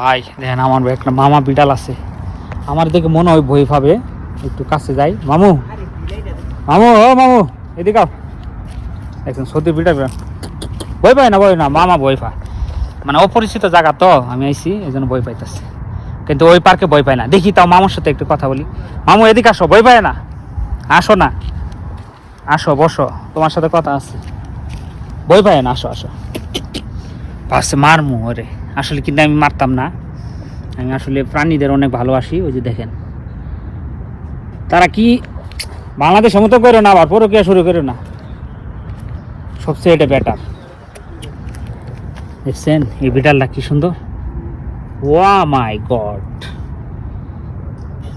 ভাই দেখেন আমার একটা মামা বিড়াল আছে, আমার দেখে মনে হয় ভয় পাবে, একটু কাছে যাই। মামু মামু ও মামু এদিকে আও। দেখছেন সত্যি বিড়াল ভয় পায় না, ভয় না, মামা ভয় পায়, মানে অপরিচিত জায়গা তো আমি আইছি এই জন্য ভয় পাইতেছে, কিন্তু ওই পার্কে ভয় পায় না। দেখি তাও মামার সাথে একটু কথা বলি। মামু এদিকে আসো, ভয় পায় না, আসো না, আসো বসো, তোমার সাথে কথা আছে, ভয় পায় না, আসো আসো। পাশে মারমু ওরে, আসলে কিন্তু আমি মারতাম না, আমি আসলে প্রাণীদের অনেক ভালোবাসি। ওই যে দেখেন তারা কি বাংলাদেশের মতো করে না, আবার পরকিয়া শুরু করে না, সবচেয়ে এটা বেটার। দেখছেন এই বিড়ালটা কি সুন্দর, ওয়া মাই গড,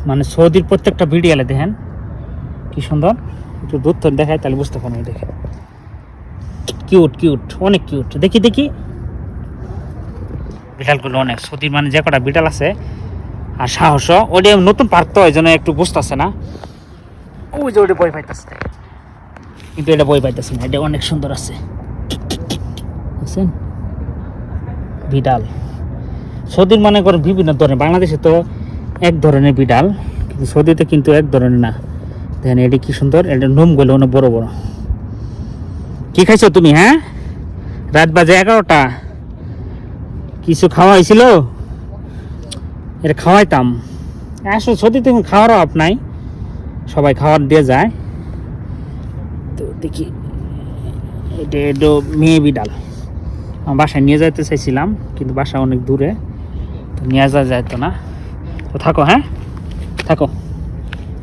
মানে সৌদির প্রত্যেকটা বিড়ালে দেখেন কি সুন্দর। একটু দূর থেকে দেখায় তাহলে বুঝতে পারবেন। দেখেন কিউট কিউট, অনেক কিউট। দেখি দেখি বিড়ালগুলো অনেক, সৌদির মানে যে কটা বিড়াল আছে আর সাহস, ওটা নতুন পার্ক তো এই জন্য একটু বুঝতেছে না। ওই যে ওটা বই পাইতেছে, কিন্তু এটা বই পাইতেছে না, এটা অনেক সুন্দর আছে। বুঝছেন বিড়াল সৌদির মনে করেন বিভিন্ন ধরনের, বাংলাদেশে তো এক ধরনের বিড়াল, কিন্তু সৌদিতে কিন্তু এক ধরনের না। দেখেন এটি কি সুন্দর, এটা নোমগুলো অনেক বড় বড়। কি খাইছো তুমি? হ্যাঁ, রাত বাজে 11টা, কিছু খাওয়া হয়েছিল? এটা খাওয়াইতাম। আসলে সৌদিতে খাওয়ার অভাব নাই, সবাই খাওয়ার দিয়ে যায়। তো দেখি এটা একটু মেয়ে বিড়াল, আমার বাসায় নিয়ে যেতে চাইছিলাম, কিন্তু বাসা অনেক দূরে, তো নিয়ে যাওয়া যাইতো না। তো থাকো, হ্যাঁ থাকো,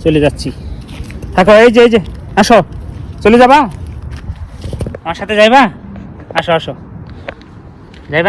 চলে যাচ্ছি, থাকো। এই যে আসো, চলে যাবা আমার সাথে, যাইবা? আসো আসো, যাইবা না?